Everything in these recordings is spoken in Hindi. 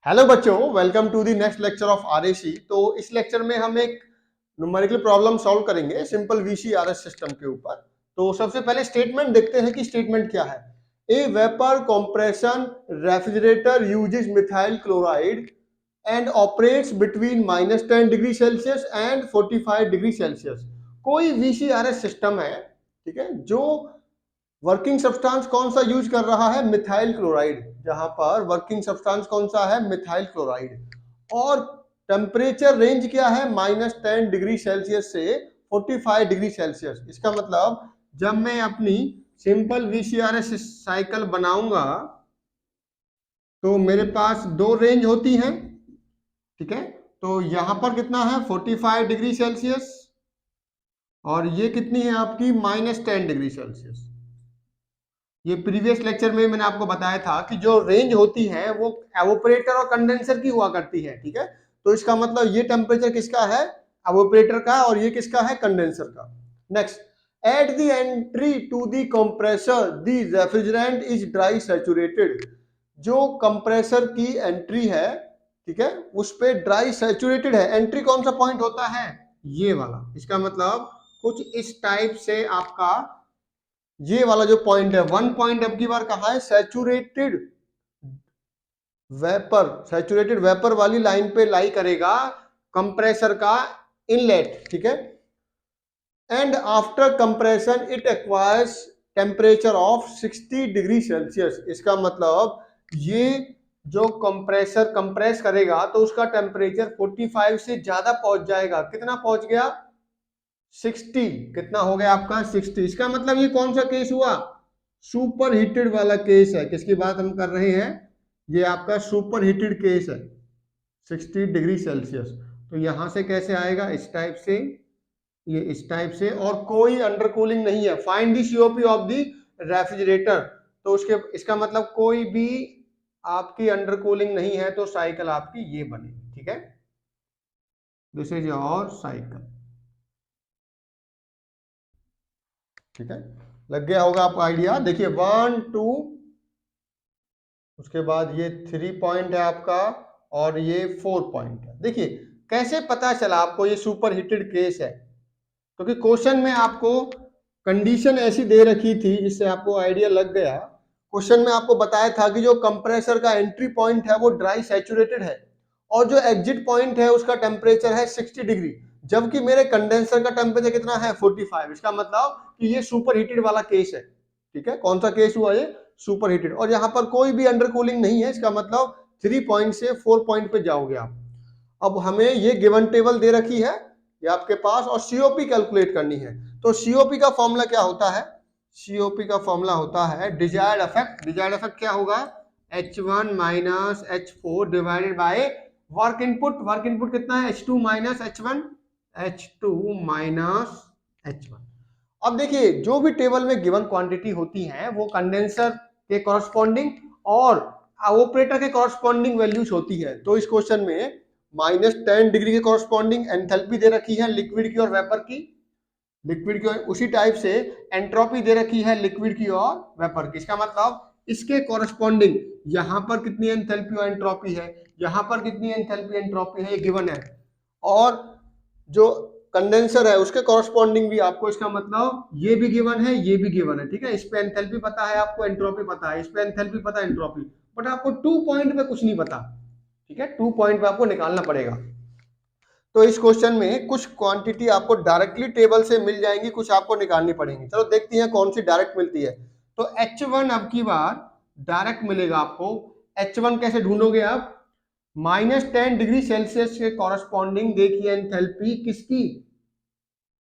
हेलो बच्चों, welcome to the next lecture of RAC. तो इस लेक्चर में हम एक न्यूमेरिकल प्रॉब्लम सॉल्व करेंगे सिंपल वीसीआरएस सिस्टम के ऊपर। तो सबसे पहले स्टेटमेंट देखते हैं कि स्टेटमेंट क्या है। ए vapour compression refrigerator uses methyl chloride and operates between -10 degree Celsius and 45 degree Celsius. कोई वीसीआरएस सिस्टम है, ठीक है, जो वर्किंग सब्सटेंस कौन सा यूज कर रहा है, मिथाइल क्लोराइड। जहां पर वर्किंग सब्सटेंस कौन सा है, मिथाइल क्लोराइड। और टेम्परेचर रेंज क्या है, -10 डिग्री सेल्सियस से 45 डिग्री सेल्सियस। इसका मतलब जब मैं अपनी सिंपल वीसीआरएस साइकिल बनाऊंगा तो मेरे पास दो रेंज होती हैं, ठीक है। तो यहां पर कितना है, 45 डिग्री सेल्सियस, और ये कितनी है आपकी, -10 डिग्री सेल्सियस। ये प्रीवियस लेक्चर में मैंने आपको बताया था कि जो रेंज होती है वो एवोपरेटर और कंडेंसर की हुआ करती है, ठीक है। तो इसका मतलब ये टेम्परेचर किसका है, एवोपरेटर का, और ये किसका है, कंडेंसर का। Next, at the entry to the compressor the refrigerant is dry saturated. जो कंप्रेसर की एंट्री है, ठीक है, उस पे ड्राई सैचुरेटेड है। एंट्री कौन सा पॉइंट होता है, ये वाला। इसका मतलब कुछ इस टाइप से आपका ये वाला जो पॉइंट है, वन पॉइंट अब की बार कहा है सैचुरेटेड वेपर, सैचुरेटेड वेपर वाली लाइन पे लाई करेगा कंप्रेसर का इनलेट, ठीक है। And after compression it acquires temperature of 60 degree Celsius. इसका मतलब ये जो कंप्रेसर कंप्रेस करेगा तो उसका टेम्परेचर 45 से ज्यादा पहुंच जाएगा। कितना पहुंच गया, 60। कितना हो गया आपका, 60। इसका मतलब ये कौन सा केस हुआ, सुपर हीटेड वाला केस है। किसकी बात हम कर रहे हैं, ये आपका सुपर हीटेड केस है, 60 डिग्री सेल्सियस। तो यहां से कैसे आएगा, इस टाइप से, ये इस टाइप से, और कोई अंडर कूलिंग नहीं है। Find the COP of the refrigerator. तो उसके इसका मतलब कोई भी आपकी अंडर कूलिंग नहीं है, तो साइकिल आपकी ये बनेगी, ठीक है। दिस इज योर साइकिल, ठीक है। लग गया होगा आपको आइडिया। देखिए 1 2, उसके बाद ये 3 पॉइंट है आपका, और ये 4 पॉइंट है। देखिए कैसे पता चला आपको ये सुपर हीटेड केस है, क्योंकि क्वेश्चन में आपको कंडीशन ऐसी दे रखी थी जिससे आपको आइडिया लग गया। क्वेश्चन में आपको बताया था कि जो कंप्रेसर का एंट्री पॉइंट है वो ड्राई सैचुरेटेड है, और जो एग्जिट पॉइंट है उसका टेम्परेचर है 60 डिग्री, जबकि मेरे कंडेंसर का टेम्परेचर कितना है, 45। इसका मतलब कि ये सुपर हीटेड वाला केस है, ठीक है। कौन सा केस हुआ ये, सुपर हीटेड। और यहाँ पर कोई भी अंडर कूलिंग नहीं है। इसका मतलब 3 पॉइंट से 4 पॉइंट पे जाओगे आप। अब हमें ये गिवन टेबल दे रखी है ये आपके पास, और सीओपी कैलकुलेट करनी है। तो सीओपी का फॉर्मूला क्या होता है, सीओपी का फॉर्मूला होता है डिजायर्ड इफेक्ट। डिजायर्ड इफेक्ट क्या होगा, H1 minus H4 divided by work input. Work input कितना है, H2 minus H1, H2 minus H1। अब देखिए जो भी टेबल में गिवन क्वांटिटी होती है वो कंडेंसर के कॉरस्पॉन्डिंग और ऑपरेटर के कॉरस्पॉन्डिंग वैल्यूज होती है। तो इस क्वेश्चन में -10 डिग्री के कॉरस्पॉन्डिंग एंथैल्पी दे रखी है लिक्विड की और वेपर की, लिक्विड की। उसी टाइप से एंट्रोपी दे रखी है लिक्विड की और वेपर की। इसका मतलब इसके कॉरस्पॉन्डिंग यहाँ पर कितनी एंथैल्पी और एंट्रोपी है, यहाँ पर कितनी एंथैल्पी एंट्रोपी है, ये गिवन है। और जो कंडेंसर है उसके कॉरस्पॉन्डिंग भी आपको, इसका मतलब ये भी गिवन है, ये भी गिवन है, ठीक है। इस पे एंथैल्पी पता है आपको, एंट्रोपी पता है, इस पे एंथैल्पी पता है, एंट्रोपी, बट आपको 2 पॉइंट पे कुछ नहीं पता, ठीक है। 2 पॉइंट पे आपको निकालना पड़ेगा। तो इस क्वेश्चन में कुछ क्वांटिटी आपको डायरेक्टली टेबल से मिल जाएंगी, कुछ आपको निकालनी पड़ेंगी। चलो देखते हैं कौन सी डायरेक्ट मिलती है। तो H1 अब की बार डायरेक्ट मिलेगा आपको। H1 कैसे ढूंढोगे आप, -10 डिग्री सेल्सियस के कॉरस्पॉन्डिंग देखिए एंथैल्पी किसकी,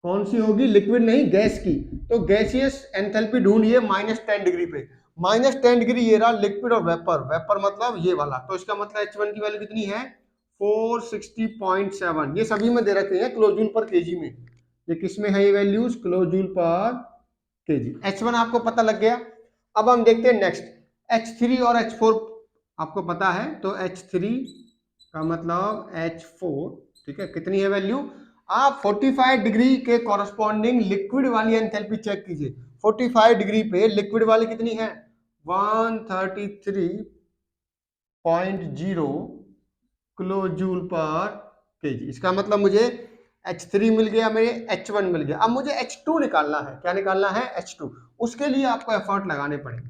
कौन सी होगी, लिक्विड नहीं गैस की। तो गैसियस एंथैल्पी ढूंढिए -10 डिग्री पे। -10 डिग्री ये रहा लिक्विड और वेपर, वेपर मतलब ये वाला। तो इसका मतलब H1 की वैल्यू कितनी है, 460.7। ये सभी में दे रखे हैं किलो जूल पर केजी में। ये किस में है ये वैल्यूज, किलो जूल पर केजी। H1 आपको पता लग गया। अब हम देखते हैं नेक्स्ट, H3 और H4 आपको पता है। तो H3 का मतलब H4, ठीक है, कितनी है वैल्यू। आप 45 डिग्री के कॉरस्पॉन्डिंग लिक्विड वाली एंथैल्पी चेक कीजिए। 45 डिग्री पे लिक्विड वाली कितनी है, 133.0 किलो जूल पर केजी। इसका मतलब मुझे H3 मिल गया, मेरे H1 मिल गया। अब मुझे H2 निकालना है। क्या निकालना है? H2। उसके लिए आपको एफर्ट लगाने पड़ेंगे।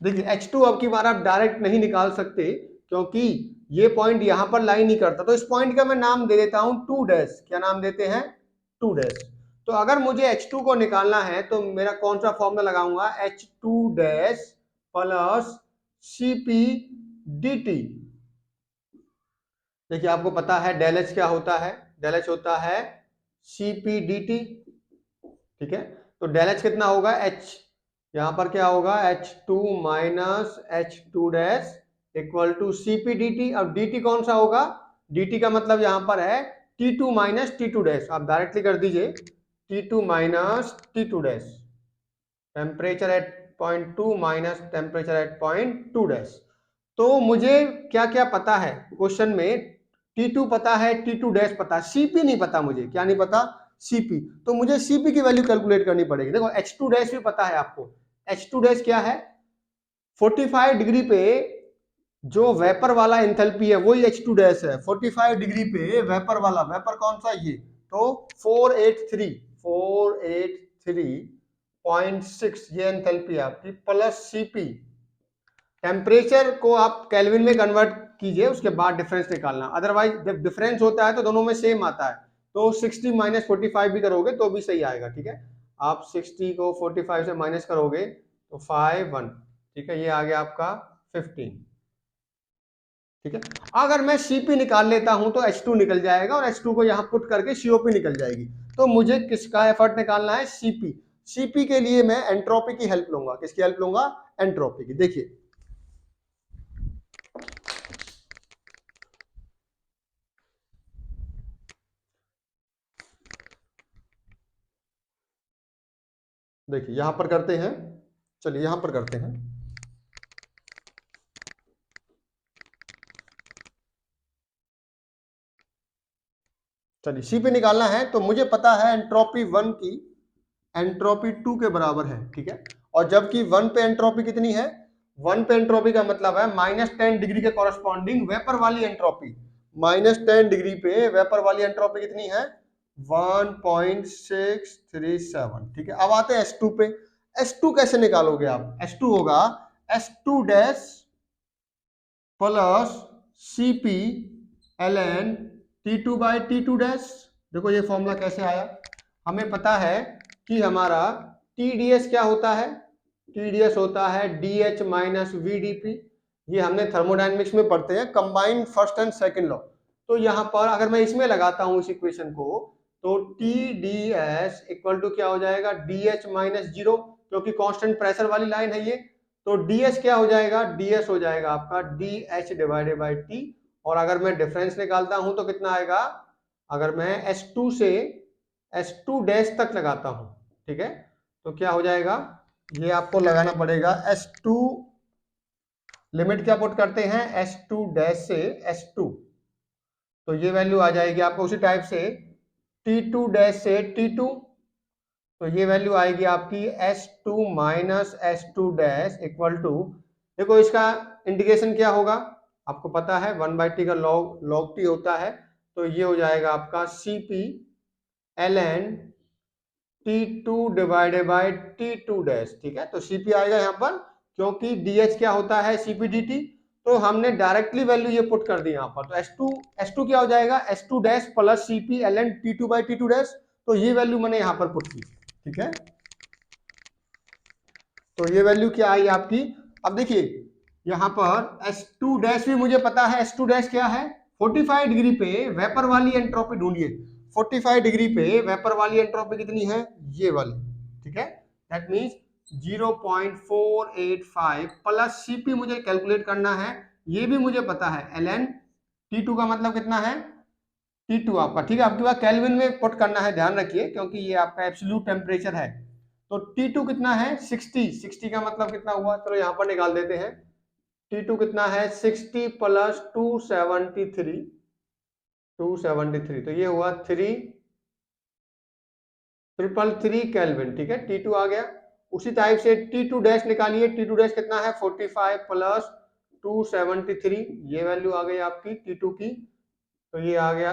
देखिए H2 अब की बार आप डायरेक्ट नहीं निकाल सकते, क्योंकि ये पॉइंट यहां पर लाई नहीं करता। तो इस पॉइंट का मैं नाम दे देता हूं 2 डैश। क्या नाम देते हैं? 2 डैश। तो अगर मुझे H2 को निकालना है तो मेरा कौन सा फॉर्मूला लगाऊंगा? H2 dash plus Cp dt। देखिए आपको पता है डेल एच क्या होता है? डेल एच होता है Cp dt। ठीक है, तो डेल एच कितना होगा? H, यहां पर क्या होगा? H2 minus H2 dash equal to Cp dt। अब dt कौन सा होगा? dt का मतलब यहां पर है T2 माइनस T2 डैश। आप डायरेक्टली कर दीजिए T2 minus T2 dash, temperature at point 2 minus temperature at point 2 dash. तो मुझे क्या क्या पता है क्वेश्चन में? T2 पता है, T2 डैश पता है, Cp नहीं पता मुझे। क्या नहीं पता? Cp। तो मुझे Cp की वैल्यू कैलकुलेट करनी पड़ेगी। देखो H2 डैश भी पता है आपको। H2 डैश क्या है? 45 डिग्री पे जो वेपर वाला एंथैल्पी है वही H2 डैश है। 45 डिग्री पे वेपर वाला, वेपर कौन सा? ये। तो 483.6 ये एंथैल्पी आपकी, प्लस Cp। टेम्परेचर को आप केल्विन में कन्वर्ट कीजिए, उसके बाद डिफरेंस निकालना। अदरवाइज जब डिफरेंस होता है तो दोनों में सेम आता है। तो 60 माइनस 45 भी करोगे तो भी सही आएगा। ठीक है, आप 60 को 45 से माइनस करोगे तो 51। ठीक है, ये आ गया आपका 15। ठीक है, अगर मैं Cp निकाल लेता हूं तो H2 निकल जाएगा, और H2 को यहां पुट करके COP निकल जाएगी। तो मुझे किसका एफर्ट निकालना है? Cp। Cp के लिए मैं एंट्रोपी की हेल्प लूंगा। किसकी हेल्प लूंगा? एंट्रोपी की। देखिए देखिए यहां पर करते हैं, चलिए यहां पर करते हैं। चलिए Cp निकालना है तो मुझे पता है एंट्रोपी 1 की एंट्रोपी 2 के बराबर है। ठीक है, और जबकि 1 पे एंट्रोपी कितनी है? 1 पे एंट्रोपी का मतलब है -10 डिग्री के कॉरस्पॉन्डिंग वेपर वाली एंट्रोपी। -10 डिग्री पे वेपर वाली एंट्रोपी कितनी है? 1.637। ठीक है, अब आते हैं S2 पे। S2 कैसे निकालोगे आप? S2 होगा S2 dash plus Cp ln T2 by T2 dash. देखो ये फॉर्मूला कैसे आया? हमें पता है कि हमारा TdS क्या होता है? TdS होता है DH माइनस VdP। ये हमने थर्मोडायनेमिक्स में पढ़ते हैं, combined first and second law. तो यहाँ पर अगर मैं इसमें लगाता हूँ इस इक्वेशन को, तो TdS इक्वल टू क्या हो जाएगा? DH माइनस 0, क्योंकि कांस्टेंट प्रेशर वाली लाइन है ये। तो ds क्या हो जाएगा? ds हो जाएगा आपका dH डिवाइडेड बाई t। और अगर मैं डिफरेंस निकालता हूं तो कितना आएगा? अगर मैं S2 से S2 डैश तक लगाता हूं, ठीक है, तो क्या हो जाएगा? ये आपको लगाना पड़ेगा S2, लिमिट क्या पुट करते हैं? S2 डैश से S2, तो ये वैल्यू आ जाएगी आपको उसी टाइप से T2 डैश से T2, तो ये वैल्यू आएगी आपकी S2 minus S2 dash equal to, देखो इसका इंटीग्रेशन क्या होगा आपको पता है, 1/t का log t होता है। तो ये हो जाएगा आपका Cp ln T2 divided by T2 dash. ठीक है, तो Cp आएगा यहाँ पर, क्योंकि DH क्या होता है? Cp dt। तो हमने डायरेक्टली वैल्यू ये पुट कर दी यहाँ पर। तो S2 क्या हो जाएगा? S2 dash plus Cp ln T2 by T2 dash. तो ये वैल्यू मैंने यहाँ पर पुट की। ठीक है, तो ये वैल्यू क्या आई आपकी? अब देखिए यहां पर S2 डैश भी मुझे पता है। S2 डैश क्या है? 45 डिग्री पे वेपर वाली एंट्रोपी ढूंढिए। 45 डिग्री पे वेपर वाली एंट्रोपी कितनी है? ये वाली। ठीक है, दैट मींस 0.485 प्लस Cp मुझे कैलकुलेट करना है। ये भी मुझे पता है ln T2 का मतलब कितना है? T2 आपका, ठीक है, आपके पास केल्विन में पुट करना है, ध्यान रखिए, क्योंकि ये आपका एब्सोल्यूट टेम्परेचर है। तो T2 कितना है? 60 का मतलब कितना हुआ? चलो यहां पर निकाल देते हैं। T2 कितना है? 60 प्लस 273, तो ये हुआ 333 केल्विन। ठीक है, T2 आ गया। उसी टाइप से T2 डैश निकालिए। T2 डैश कितना है? 45 प्लस 273, ये वैल्यू आ गई आपकी T2 की, तो ये आ गया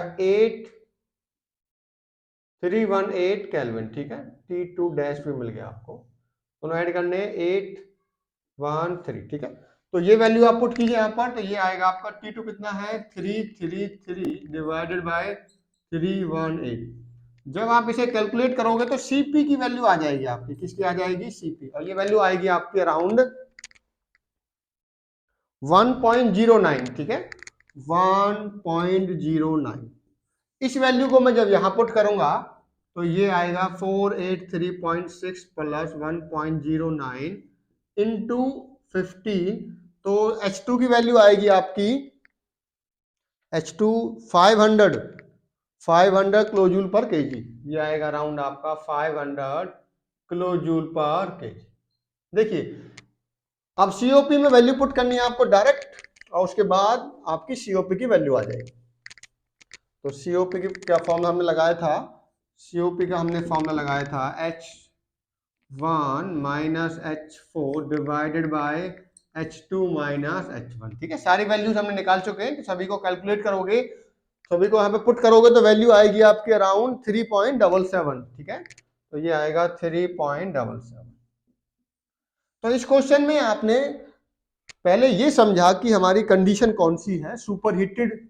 8318 केल्विन, ठीक है। T2 डैश भी मिल गया आपको, दोनों ऐड करने 813, ठीक है। तो ये वैल्यू आप पुट कीजिए यहाँ पर, तो ये आएगा आपका T2 कितना है 333 डिवाइडेड बाय 318। जब आप इसे कैलकुलेट करोगे तो Cp की वैल्यू आ जाएगी आपकी, किसकी आ जाएगी Cp, और ये वैल्यू आएगी आपकी अराउंड 1.09, ठीक है 1.09। इस वैल्यू को मैं जब यहां पुट करूंगा तो ये आएगा 483.6 प्लस 1.09 इंटू 15, तो H2 की वैल्यू आएगी आपकी H2 500 किलोजूल पर केजी, ये आएगा अराउंड आपका 500 किलोजूल पर केजी। देखिए अब सीओपी में वैल्यू पुट करनी है आपको डायरेक्ट, और उसके बाद आपकी सीओपी की वैल्यू आ जाएगी। तो सीओपी की क्या फॉर्मूला हमने लगाया था, सीओपी का हमने फॉर्मूला लगाया था H1 minus H4 divided by H2 minus H1, ठीक है। सारी वैल्यूज हमने निकाल चुके हैं, तो सभी को कैलकुलेट करोगे, सभी को यहाँ पे पुट करोगे तो वैल्यू आएगी आपकी अराउंड 3.77, ठीक है। तो ये आएगा 3.77। तो इस क्वेश्चन में आपने पहले ये समझा कि हमारी कंडीशन कौन सी है, सुपर हीटेड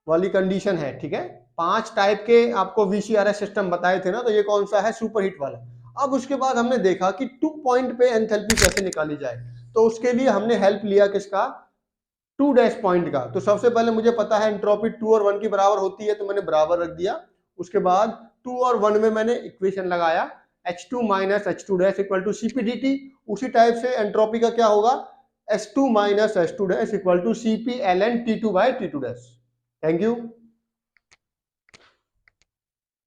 वाली कंडीशन है, ठीक है। 5 टाइप के आपको VCRS सिस्टम बताए थे ना, तो ये कौन सा है, सुपर हीट वाला। अब उसके बाद हमने देखा कि 2 पॉइंट पे एंथैल्पी कैसे निकाली जाए, तो उसके लिए हमने हेल्प लिया किसका, 2 डैश पॉइंट का। तो सबसे पहले मुझे पता है एंट्रोपी 2 और 1 की बराबर होती है, तो मैंने बराबर रख दिया। उसके बाद 2 और 1 में मैंने इक्वेशन लगाया H2 minus H2 dash equal to Cp dt। उसी टाइप से एंट्रोपी का क्या होगा, S2 minus S2 dash equal to Cp ln T2 by T2 dash. Thank you.